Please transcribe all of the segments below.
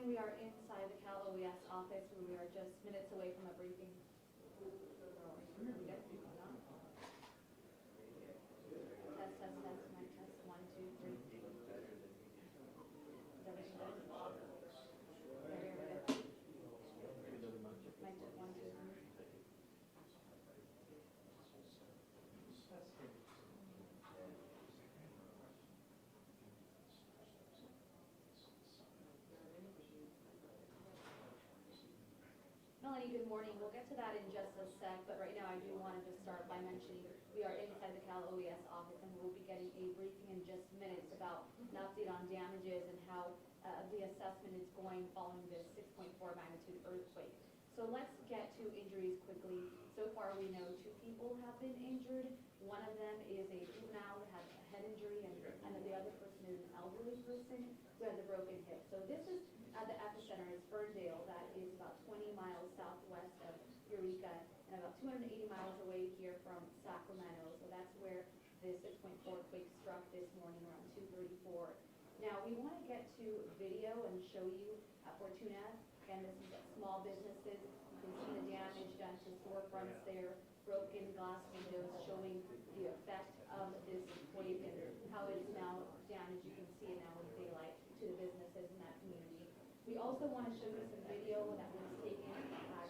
we are inside the Cal OES office where we are just minutes away from a briefing. Test, test, test, mic test, 1, 2, 3. Is everything good? Very good. Mic check, 1, 2, 3. Melanie, good morning. We'll get to that in just a sec, but right now I do want to just start by mentioning we are inside the Cal OES office and we'll be getting a briefing in just minutes about an update on damages and how the assessment is going following this 6.4 magnitude earthquake. So let's get to injuries quickly. So far we know 2 people have been injured. One of them is a juvenile that has a head injury, and then the other person is an elderly person who has a broken hip. So this is at the epicenter is Ferndale, that is about 20 miles southwest of Eureka and about 280 miles away here from Sacramento. So that's where this 6.4 quake struck this morning around 2:34. Now we want to get to video and show you at Fortuna. Again, this is small businesses. You can see the damage done to storefronts there, broken glass windows showing the effect of this quake and how it is now damaged. You can see it now in daylight to the businesses in that community. We also want to show you some video that was taken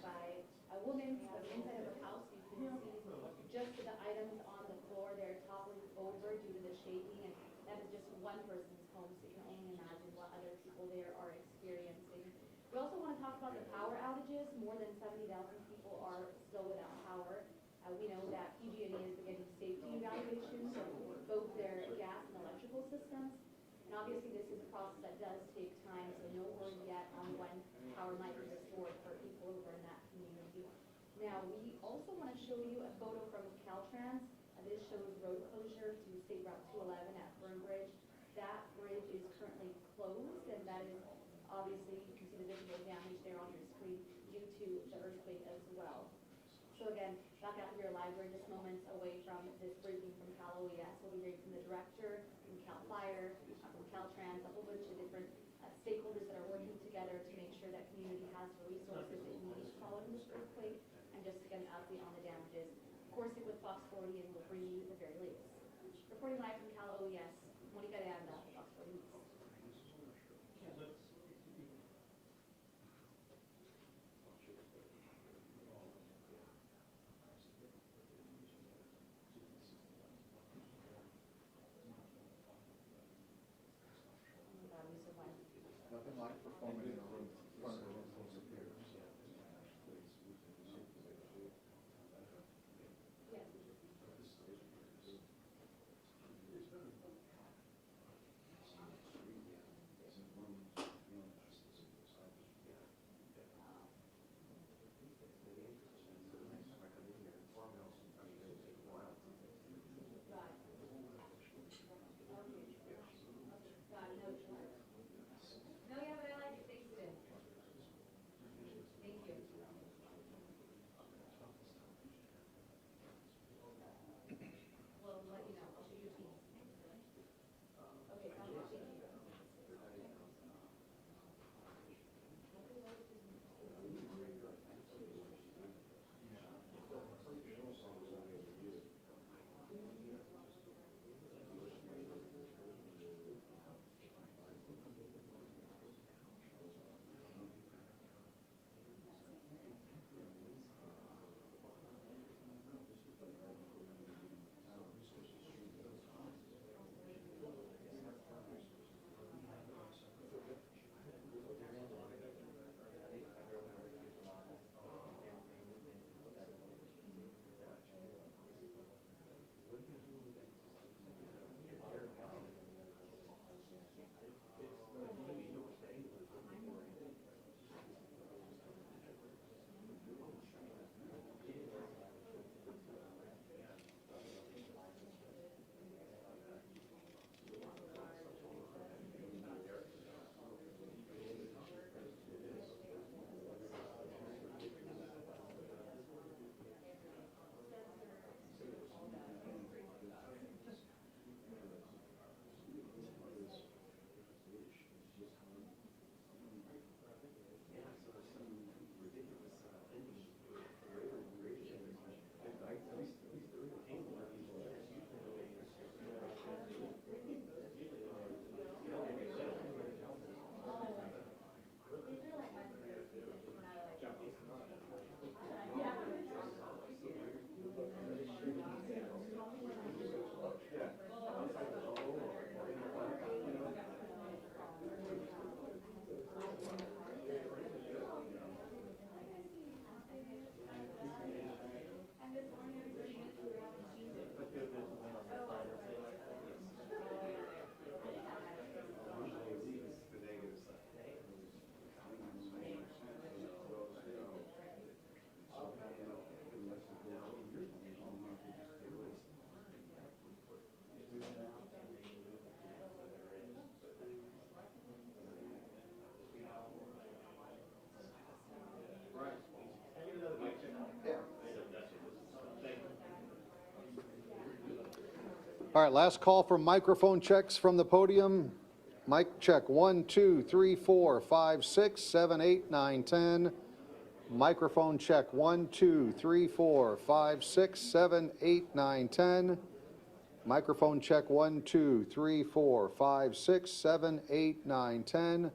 by a woman from inside of her house. You can see just the items on the floor. They're toppling over due to the shaking, and that is just one person's home, so you can only imagine what other people there are experiencing. We also want to talk about the power outages. More than 70,000 people are still without power. We know that PG&E is beginning safety evaluations of both their gas and electrical systems. And obviously this is a process that does take time, so no word yet on when power might be restored for people over in that community. Now, we also want to show you a photo from Caltrans. This shows road closure to State Route 211 at Fernbridge. That bridge is currently closed, and that is obviously, you can see the visible damage there on your screen due to the earthquake as well. So again, back out here live, we're just moments away from this briefing from Cal OES. We'll be hearing from the director, from Cal Fire, from Caltrans, a whole bunch of different stakeholders that are working together to make sure that community has the resources it needs following this earthquake, and just to get an update on the damages. Of course, it with Fox 40, and we'll bring you the very latest. Reporting live from Cal OES, Monica de Anda, Fox 40 News. Nothing like performing in a room front of the room full of peers. Yes. No, yeah, but I like it. Thanks, All right, last call for microphone checks from the podium. Mic check, 1, 2, 3, 4, 5, 6, 7, 8, 9, 10. Microphone check, 1, 2, 3, 4, 5, 6, 7, 8, 9, 10. Microphone check, 1, 2, 3, 4, 5, 6, 7, 8, 9, 10.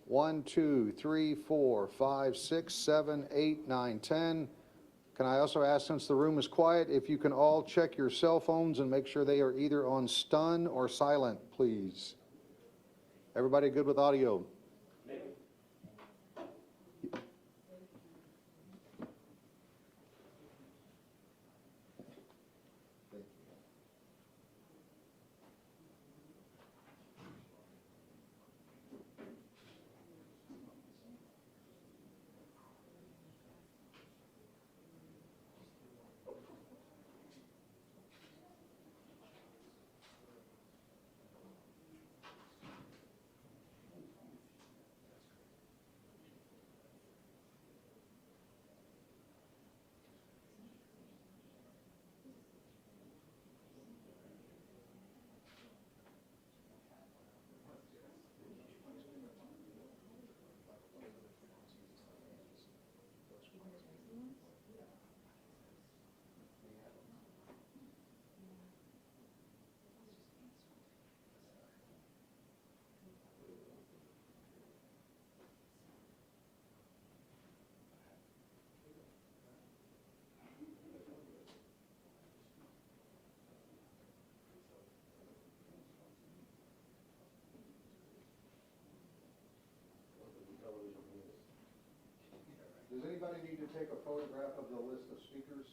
1, 2, 3, 4, 5, 6, 7, 8, 9, 10. Can I also ask, since the room is quiet, if you can all check your cell phones and make sure they are either on stun or silent, please? Everybody good with audio? Does anybody need to take a photograph of the list of speakers?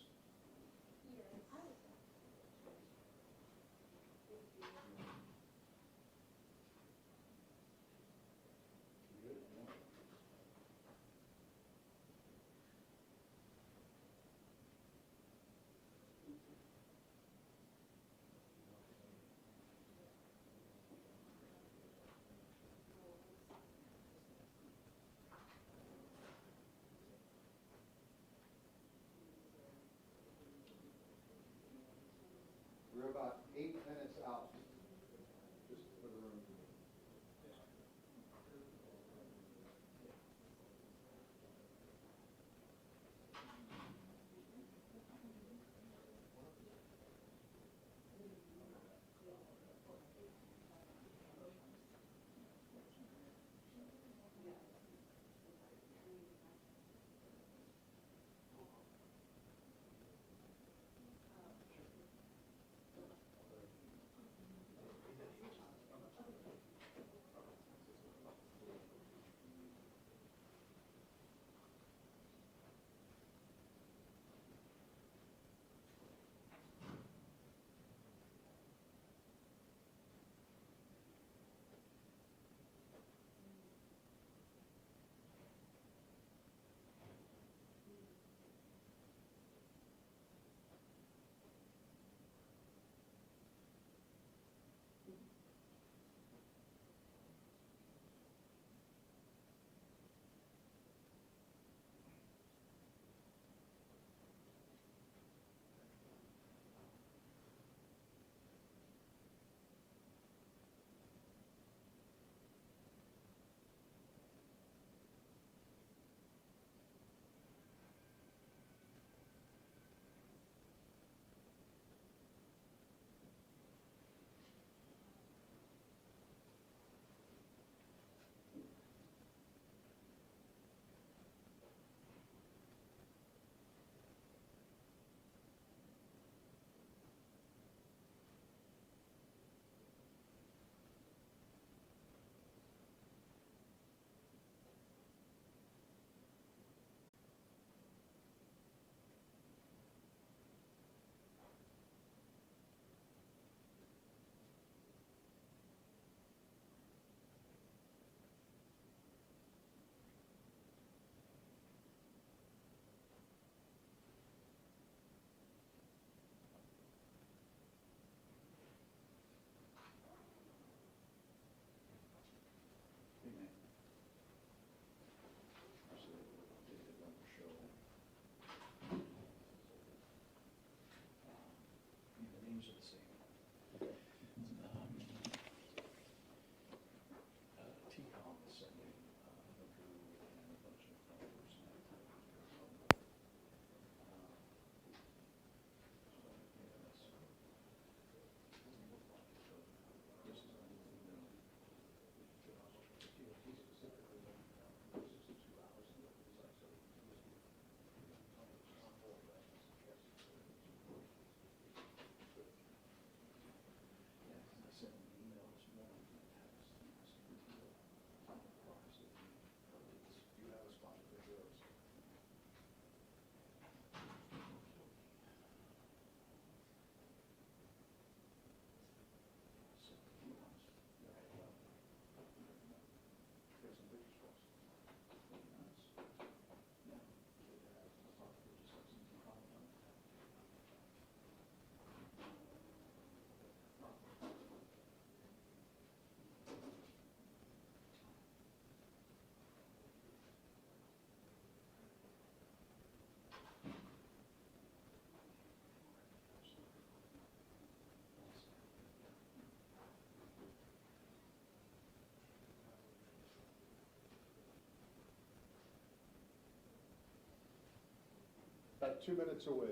About 2 minutes away.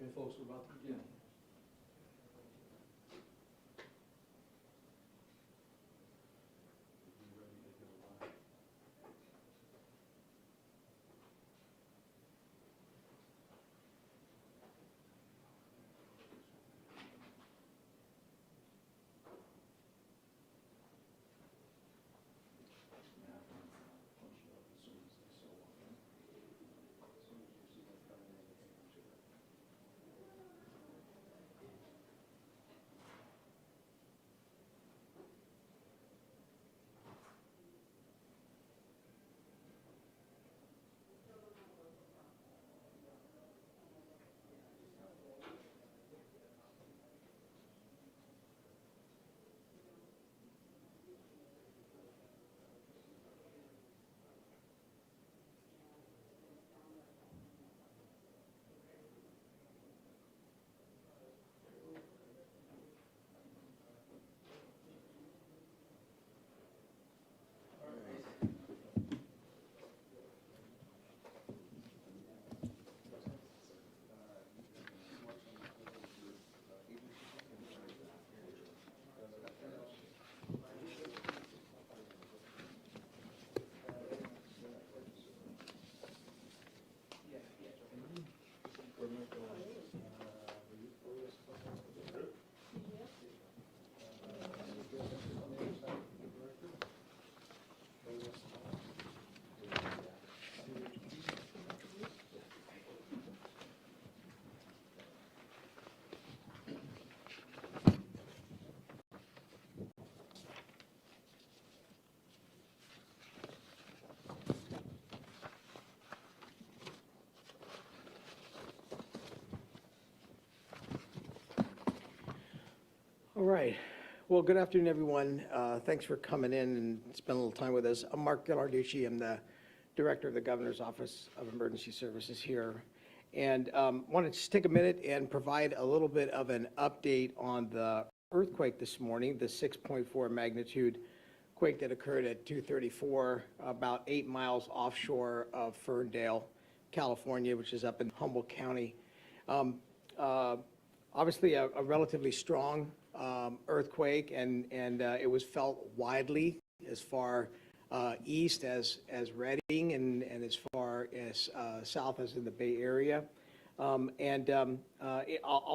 Okay, folks, we're about to begin. All right. Well, good afternoon, everyone. Thanks for coming in and spending a little time with us. I'm Mark Ghilarducci. I'm the Director of the Governor's Office of Emergency Services here. And wanted to just take a minute and provide a little bit of an update on the earthquake this morning, the 6.4 magnitude quake that occurred at 2:34, about 8 miles offshore of Ferndale, California, which is up in Humboldt County. Obviously, a relatively strong earthquake, and it was felt widely as far east as Redding and as far as south as in the Bay Area. I'll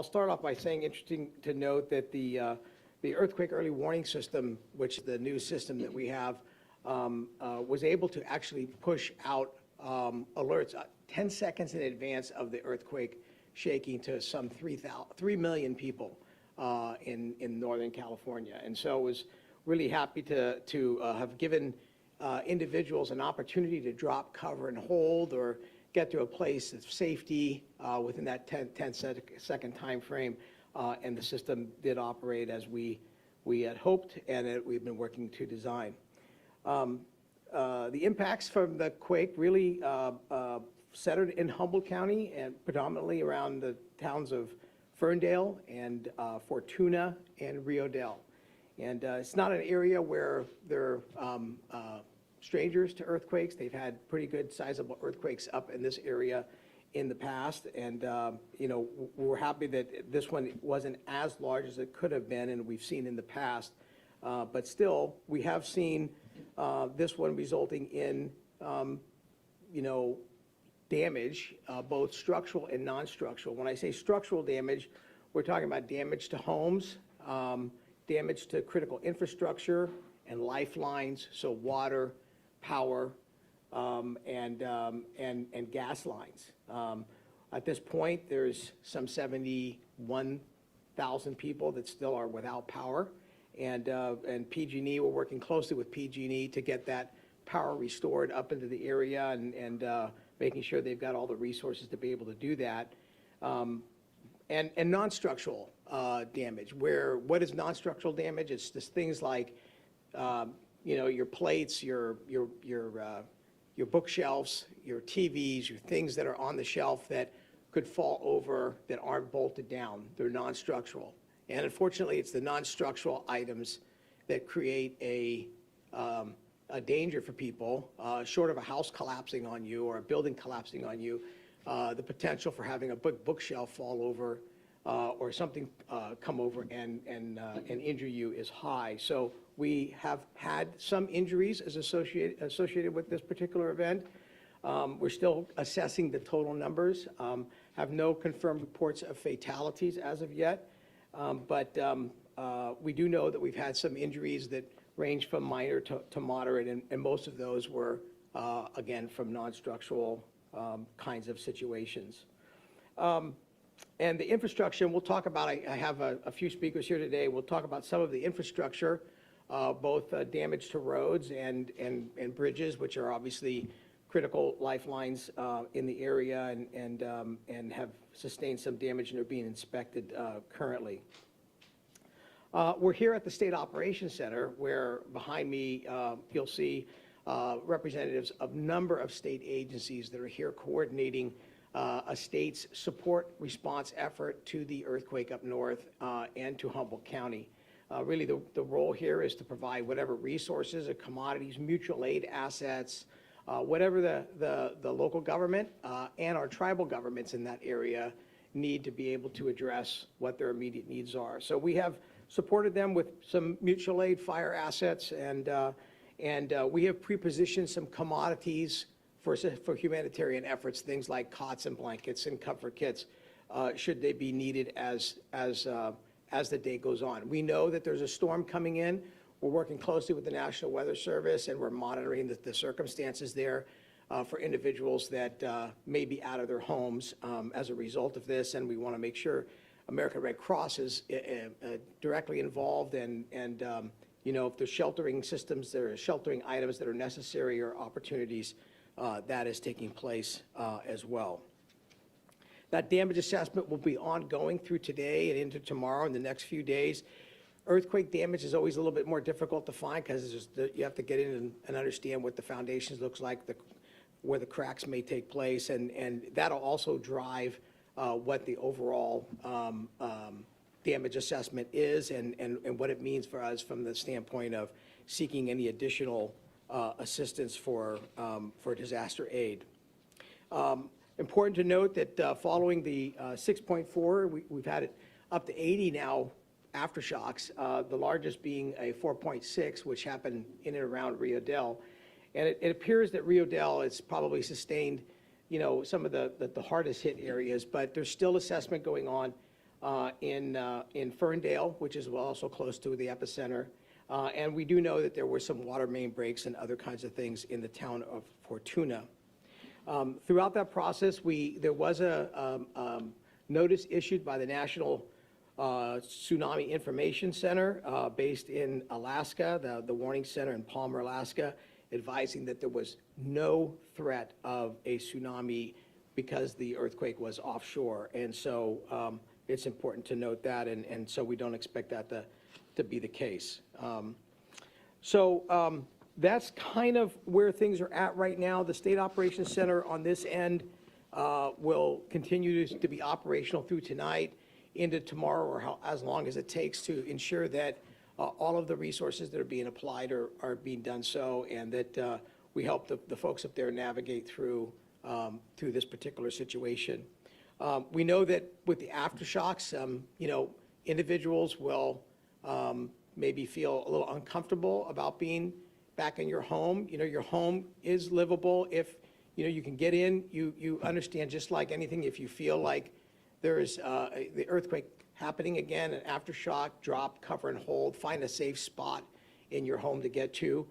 start off by saying, interesting to note that the earthquake early warning system, which is the new system that we have, was able to actually push out alerts 10 seconds in advance of the earthquake shaking to some 3 million people in Northern California. And so I was really happy to have given individuals an opportunity to drop, cover, and hold, or get to a place of safety within that 10-second time frame. And the system did operate as we had hoped, and we've been working to design. The impacts from the quake really centered in Humboldt County and predominantly around the towns of Ferndale and Fortuna and Rio Dell. And it's not an area where they're strangers to earthquakes. They've had pretty good sizable earthquakes up in this area in the past. And, you know, we're happy that this one wasn't as large as it could have been and we've seen in the past. But still, we have seen this one resulting in, you know, damage, both structural and non-structural. When I say structural damage, we're talking about damage to homes, damage to critical infrastructure and lifelines, so water, power, and gas lines. At this point, there's some 71,000 people that still are without power, and PG&E, we're working closely with PG&E to get that power restored up into the area and making sure they've got all the resources to be able to do that. And non-structural damage, what is non-structural damage? It's just things like, you know, your plates, your bookshelves, your TVs, your things that are on the shelf that could fall over that aren't bolted down. They're non-structural. And unfortunately, it's the non-structural items that create a danger for people, short of a house collapsing on you or a building collapsing on you. The potential for having a bookshelf fall over or something come over and injure you is high. So we have had some injuries as associated with this particular event. We're still assessing the total numbers, have no confirmed reports of fatalities as of yet. But we do know that we've had some injuries that range from minor to moderate, and most of those were, again, from non-structural kinds of situations. And the infrastructure, and we'll talk about, I have a few speakers here today, we'll talk about some of the infrastructure, both damage to roads and bridges, which are obviously critical lifelines in the area and have sustained some damage and are being inspected currently. We're here at the State Operations Center, where behind me you'll see representatives of a number of state agencies that are here coordinating a state's support response effort to the earthquake up north and to Humboldt County. Really, the role here is to provide whatever resources or commodities, mutual aid assets, whatever the local government and our tribal governments in that area need to be able to address what their immediate needs are. So we have supported them with some mutual aid fire assets, and we have pre-positioned some commodities for humanitarian efforts, things like cots and blankets and comfort kits, should they be needed as the day goes on. We know that there's a storm coming in. We're working closely with the National Weather Service, and we're monitoring the circumstances there for individuals that may be out of their homes as a result of this, and we want to make sure American Red Cross is directly involved, and you know, if there's sheltering systems, there are sheltering items that are necessary or opportunities, that is taking place as well. That damage assessment will be ongoing through today and into tomorrow and the next few days. Earthquake damage is always a little bit more difficult to find because you have to get in and understand what the foundations looks like, where the cracks may take place, and that'll also drive what the overall damage assessment is and what it means for us from the standpoint of seeking any additional assistance for disaster aid. Important to note that following the 6.4, we've had it up to 80 now aftershocks, the largest being a 4.6, which happened in and around Rio Dell. And it appears that Rio Dell has probably sustained, you know, some of the hardest hit areas, but there's still assessment going on in Ferndale, which is also close to the epicenter. And we do know that there were some water main breaks and other kinds of things in the town of Fortuna. Throughout that process, there was a notice issued by the National Tsunami Information Center based in Alaska, the Warning Center in Palmer, Alaska, advising that there was no threat of a tsunami because the earthquake was offshore. And so it's important to note that, and so we don't expect that to be the case. That's kind of where things are at right now. The State Operations Center on this end will continue to be operational through tonight into tomorrow, or as long as it takes to ensure that all of the resources that are being applied are being done so, and that we help the folks up there navigate through this particular situation. We know that with the aftershocks, individuals will maybe feel a little uncomfortable about being back in your home. Your home is livable if you can get in. You understand, just like anything, if you feel like there's the earthquake happening again, an aftershock, drop, cover, and hold, find a safe spot in your home to get to.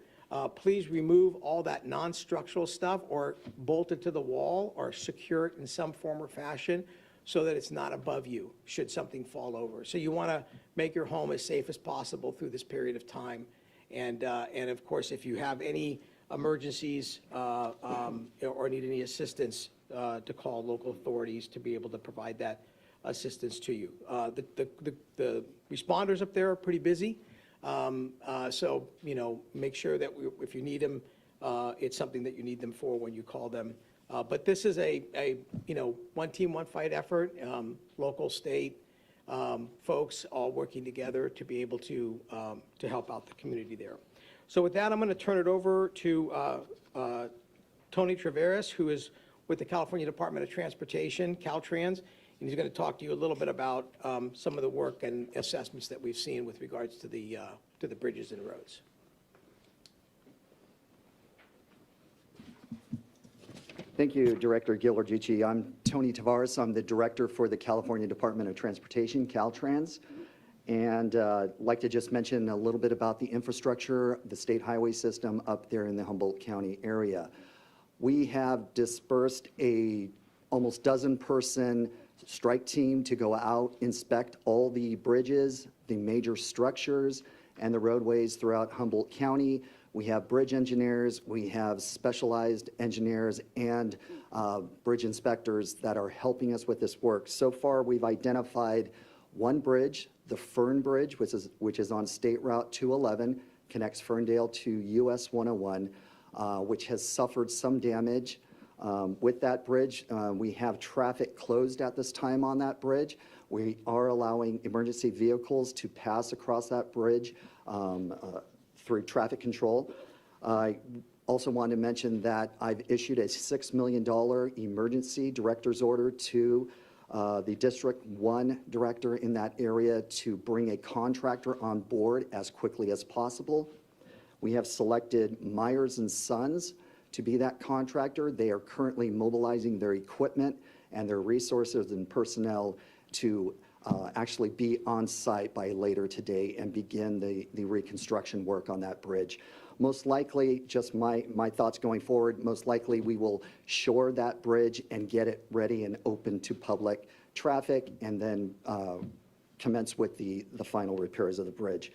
Please remove all that non-structural stuff, or bolt it to the wall, or secure it in some form or fashion so that it's not above you should something fall over. So you want to make your home as safe as possible through this period of time. And of course, if you have any emergencies or need any assistance, to call local authorities to be able to provide that assistance to you. The responders up there are pretty busy, so make sure that if you need them, it's something that you need them for when you call them. But this is a one team, one fight effort, local, state, folks all working together to be able to help out the community there. So with that, I'm going to turn it over to Tony Traveris, who is with the California Department of Transportation, Caltrans, and he's going to talk to you a little bit about some of the work and assessments that we've seen with regards to the bridges and roads. Thank you, Director Georgici. I'm Tony Tavares. I'm the Director for the California Department of Transportation, Caltrans. And I'd like to just mention a little bit about the infrastructure, the state highway system up there in the Humboldt County area. We have dispersed a almost dozen-person strike team to go out, inspect all the bridges, the major structures, and the roadways throughout Humboldt County. We have bridge engineers, we have specialized engineers, and bridge inspectors that are helping us with this work. So far, we've identified one bridge, the Fern Bridge, which is on State Route 211, connects Ferndale to US 101, which has suffered some damage. With that bridge, we have traffic closed at this time on that bridge. We are allowing emergency vehicles to pass across that bridge through traffic control. I also want to mention that I've issued a $6 million emergency director's order to the District 1 director in that area to bring a contractor on board as quickly as possible. We have selected Myers & Sons to be that contractor. They are currently mobilizing their equipment and their resources and personnel to actually be on site by later today and begin the reconstruction work on that bridge. Most likely, just my thoughts going forward, most likely we will shore that bridge and get it ready and open to public traffic, and then commence with the final repairs of the bridge.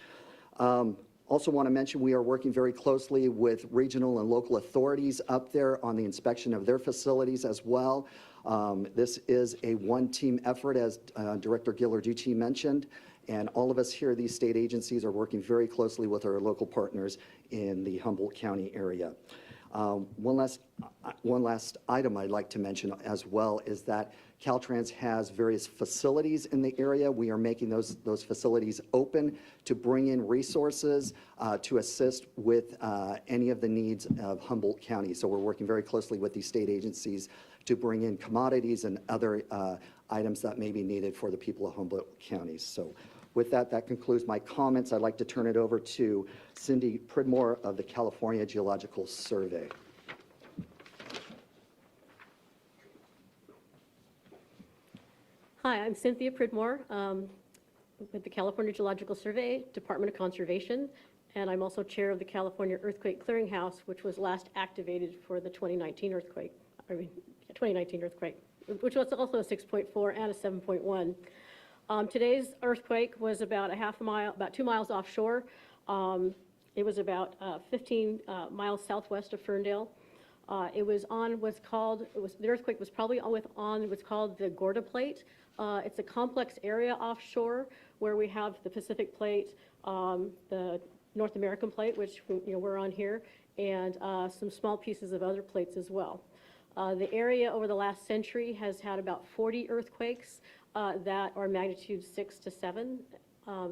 Also want to mention we are working very closely with regional and local authorities up there on the inspection of their facilities as well. This is a one-team effort, as Director Ghilarducci mentioned, and all of us here, these state agencies, are working very closely with our local partners in the Humboldt County area. One last item I'd like to mention as well is that Caltrans has various facilities in the area. We are making those facilities open to bring in resources to assist with any of the needs of Humboldt County. So we're working very closely with these state agencies to bring in commodities and other items that may be needed for the people of Humboldt County. So with that, that concludes my comments. I'd like to turn it over to Cindy Pridmore of the California Geological Survey. Hi, I'm Cynthia Pridmore with the California Geological Survey, Department of Conservation, and I'm also chair of the California Earthquake Clearinghouse, which was last activated for the 2019 earthquake, which was also a 6.4 and a 7.1. Today's earthquake was about about 2 miles offshore. It was about 15 miles southwest of Ferndale. It was on the earthquake was probably on what's called the Gorda Plate. It's a complex area offshore where we have the Pacific Plate, the North American Plate, which we're on here, and some small pieces of other plates as well. The area over the last century has had about 40 earthquakes that are magnitude 6 to 7.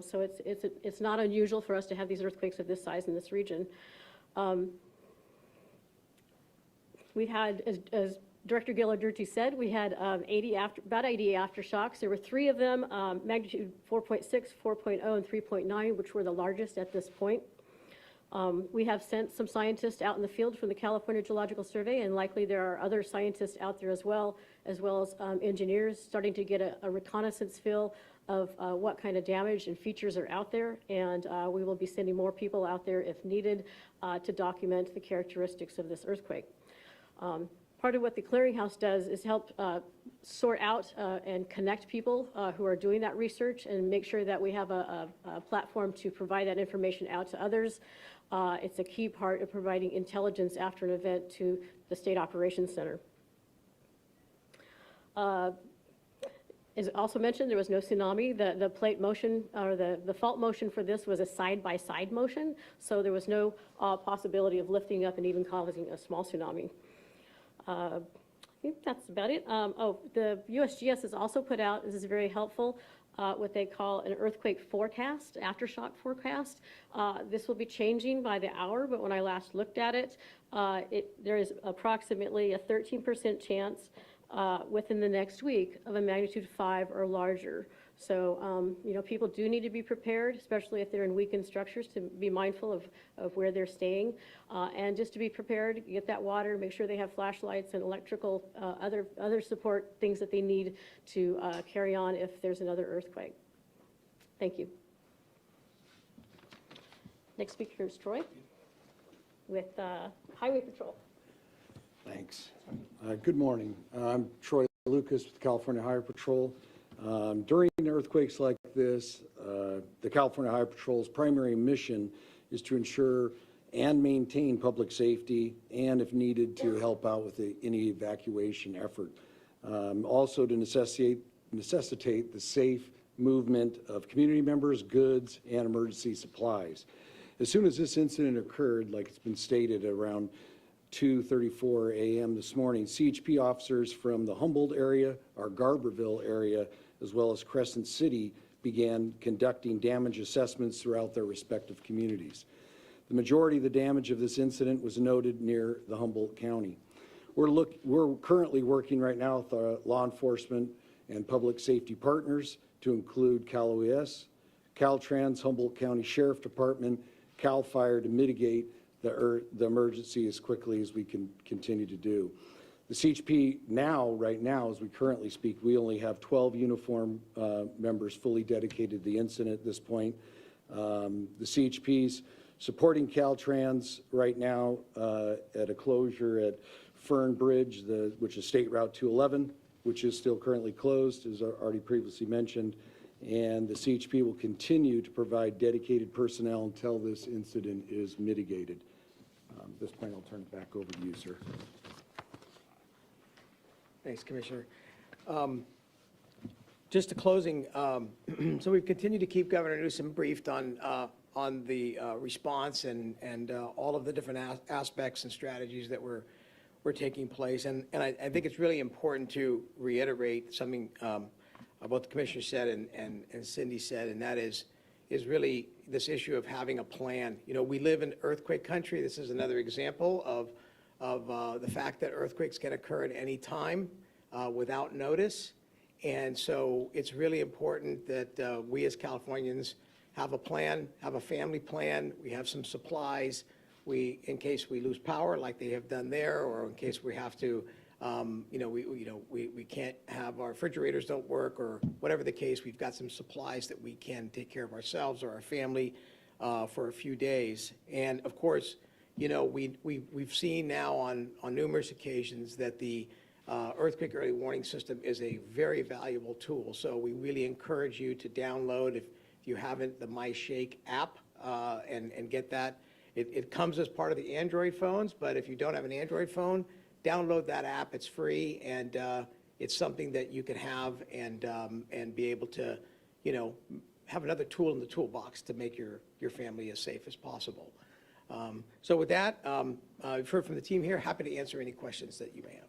So it's not unusual for us to have these earthquakes of this size in this region. We had, as Director Ghilarducci said, we had about 80 aftershocks. There were 3 of them, magnitude 4.6, 4.0, and 3.9, which were the largest at this point. We have sent some scientists out in the field from the California Geological Survey, and likely there are other scientists out there as well as engineers starting to get a reconnaissance feel of what kind of damage and features are out there, and we will be sending more people out there if needed to document the characteristics of this earthquake. Part of what the clearinghouse does is help sort out and connect people who are doing that research and make sure that we have a platform to provide that information out to others. It's a key part of providing intelligence after an event to the State Operations Center. As also mentioned, there was no tsunami. The plate motion, or the fault motion for this was a side-by-side motion, so there was no possibility of lifting up and even causing a small tsunami. I think that's about it. The USGS has also put out, this is very helpful, what they call an earthquake forecast, aftershock forecast. This will be changing by the hour, but when I last looked at it, there is approximately a 13% chance within the next week of a magnitude 5 or larger. So, people do need to be prepared, especially if they're in weakened structures, to be mindful of where they're staying. And just to be prepared, get that water, make sure they have flashlights and electrical, other support things that they need to carry on if there's another earthquake. Thank you. Next speaker is Troy with Highway Patrol. Thanks. Good morning. I'm Troy Lucas with the California Highway Patrol. During earthquakes like this, the California Highway Patrol's primary mission is to ensure and maintain public safety, and if needed, to help out with any evacuation effort. Also to necessitate the safe movement of community members, goods, and emergency supplies. As soon as this incident occurred, like it's been stated, around 2:34 a.m. this morning, CHP officers from the Humboldt area, our Garberville area, as well as Crescent City began conducting damage assessments throughout their respective communities. The majority of the damage of this incident was noted near the Humboldt County. We're currently working right now with law enforcement and public safety partners to include Cal OES, Caltrans, Humboldt County Sheriff Department, Cal Fire to mitigate the emergency as quickly as we can continue to do. The CHP right now, as we currently speak, we only have 12 uniform members fully dedicated to the incident at this point. The CHP's supporting Caltrans right now at a closure at Fern Bridge, which is State Route 211, which is still currently closed, as already previously mentioned. And the CHP will continue to provide dedicated personnel until this incident is mitigated. At this point, I'll turn it back over to you, sir. Thanks, Commissioner. Just a closing, so we've continued to keep Governor Newsom briefed on the response and all of the different aspects and strategies that were taking place. And I think it's really important to reiterate something what the Commissioner said and Cindy said, and that is really this issue of having a plan. We live in earthquake country. This is another example of the fact that earthquakes can occur at any time without notice. And so it's really important that we as Californians have a plan, have a family plan. We have some supplies. In case we lose power like they have done there, or in case we have to, we can't have our refrigerators don't work, or whatever the case, we've got some supplies that we can take care of ourselves or our family for a few days. And of course, we've seen now on numerous occasions that the earthquake early warning system is a very valuable tool. So we really encourage you to download, if you haven't, the MyShake app and get that. It comes as part of the Android phones, but if you don't have an Android phone, download that app. It's free, and it's something that you can have and be able to, have another tool in the toolbox to make your family as safe as possible. So with that, you've heard from the team here. Happy to answer any questions that you may have.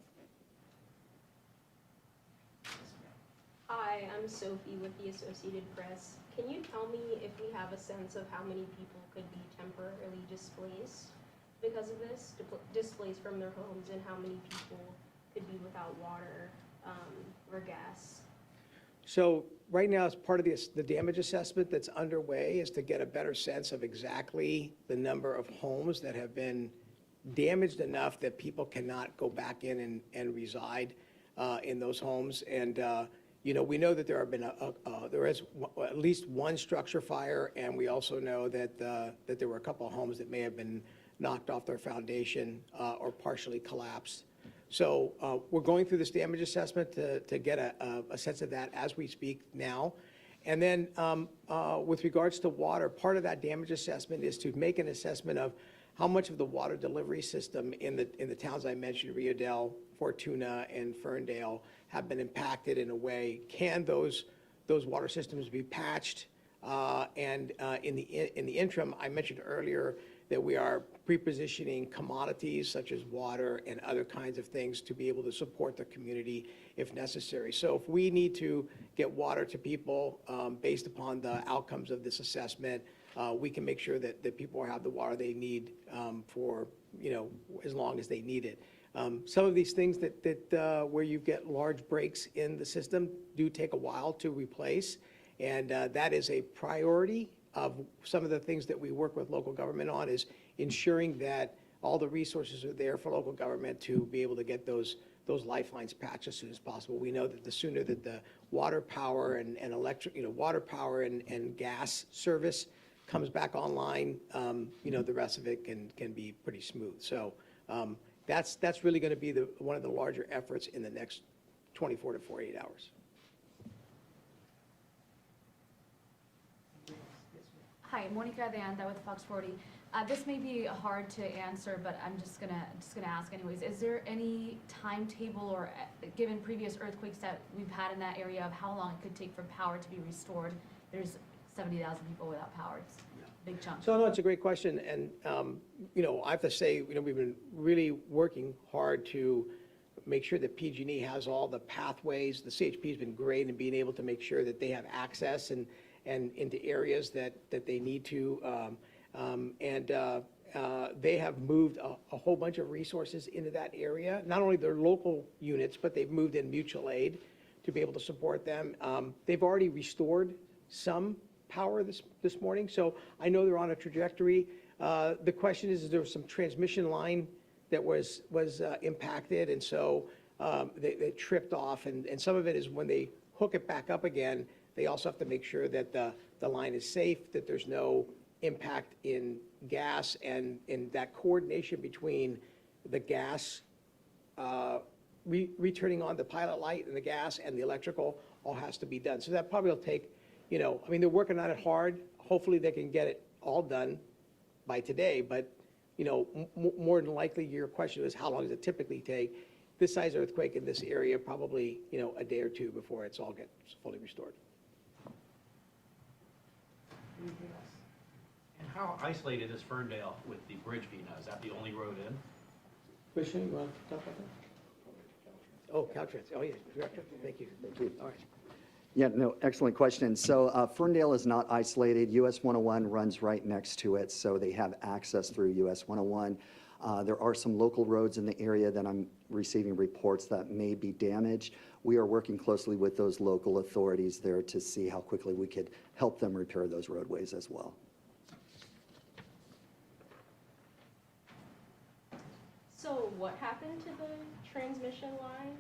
Hi, I'm Sophie with the Associated Press. Can you tell me if we have a sense of how many people could be temporarily displaced because of this, displaced from their homes, and how many people could be without water or gas? So right now, as part of the damage assessment that's underway is to get a better sense of exactly the number of homes that have been damaged enough that people cannot go back in and reside in those homes. And we know that there is at least one structure fire, and we also know that there were a couple of homes that may have been knocked off their foundation or partially collapsed. So we're going through this damage assessment to get a sense of that as we speak now. And then with regards to water, part of that damage assessment is to make an assessment of how much of the water delivery system in the towns I mentioned, Ferndale, Fortuna, and Ferndale, have been impacted in a way. Can those water systems be patched? And in the interim, I mentioned earlier that we are pre-positioning commodities such as water and other kinds of things to be able to support the community if necessary. So if we need to get water to people based upon the outcomes of this assessment, we can make sure that people have the water they need for as long as they need it. Some of these things that where you get large breaks in the system do take a while to replace, and that is a priority of some of the things that we work with local government on, is ensuring that all the resources are there for local government to be able to get those lifelines patched as soon as possible. We know that the sooner that the water power and electric, water power and gas service comes back online, the rest of it can be pretty smooth. So that's really going to be one of the larger efforts in the next 24 to 48 hours. Hi, Monica de Anda with Fox 40. This may be hard to answer, but I'm just gonna ask anyways. Is there any timetable, or given previous earthquakes that we've had in that area, of how long it could take for power to be restored? There's 70,000 people without power. It's a big chunk. So no, it's a great question, and I have to say, we've been really working hard to make sure that PG&E has all the pathways. The CHP has been great in being able to make sure that they have access and into areas that they need to. They have moved a whole bunch of resources into that area, not only their local units, but they've moved in mutual aid to be able to support them. They've already restored some power this morning, so I know they're on a trajectory. The question is there was some transmission line that was impacted, and so they tripped off, and some of it is when they hook it back up again, they also have to make sure that the line is safe, that there's no impact in gas, and in that coordination between the gas, returning on the pilot light and the gas and the electrical all has to be done. So that probably will take, they're working on it hard. Hopefully they can get it all done by today, but more than likely your question is how long does it typically take? This size earthquake in this area, probably, a day or two before it's all gets fully restored. Anything else? And how isolated is Ferndale with the bridge being now? Is that the only road in? Christian, you want to talk about that? Oh, Caltrans. Oh, yeah, Director. Thank you. Thank you. All right. Yeah, no, excellent question. So Ferndale is not isolated. US 101 runs right next to it, so they have access through US 101. There are some local roads in the area that I'm receiving reports that may be damaged. We are working closely with those local authorities there to see how quickly we could help them repair those roadways as well. So what happened to the transmission line?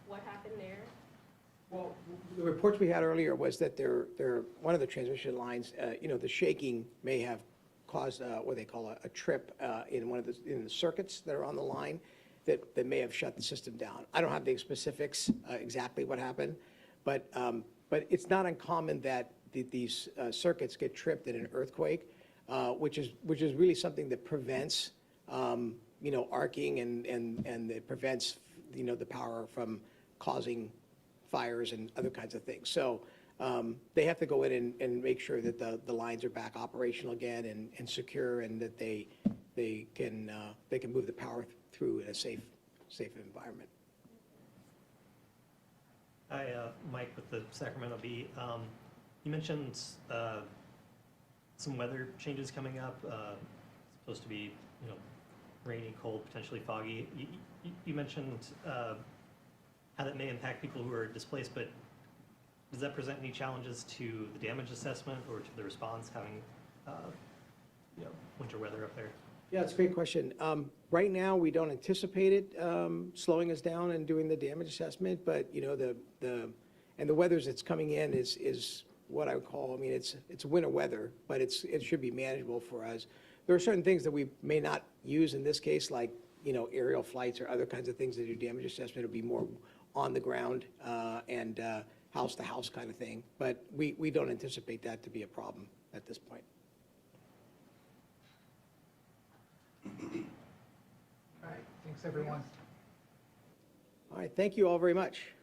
What happened there? Well, the reports we had earlier was that one of the transmission lines, the shaking may have caused what they call a trip in the circuits that are on the line. that may have shut the system down. I don't have the specifics, exactly what happened, but it's not uncommon that these circuits get tripped in an earthquake, which is really something that prevents, arcing and it prevents, the power from causing fires and other kinds of things. So they have to go in and make sure that the lines are back operational again and secure, and that they can move the power through in a safe environment. Hi, Mike with the Sacramento Bee. You mentioned some weather changes coming up. It's supposed to be, rainy, cold, potentially foggy. You mentioned how that may impact people who are displaced, but does that present any challenges to the damage assessment or to the response having, winter weather up there? Yeah, it's a great question. Right now, we don't anticipate it slowing us down and doing the damage assessment, but, the weather that's coming in is what I would call, it's winter weather, but it should be manageable for us. There are certain things that we may not use in this case, like, aerial flights or other kinds of things that do damage assessment. It'll be more on the ground and house to house kind of thing, but we don't anticipate that to be a problem at this point. All right, thanks, everyone. All right, thank you all very much.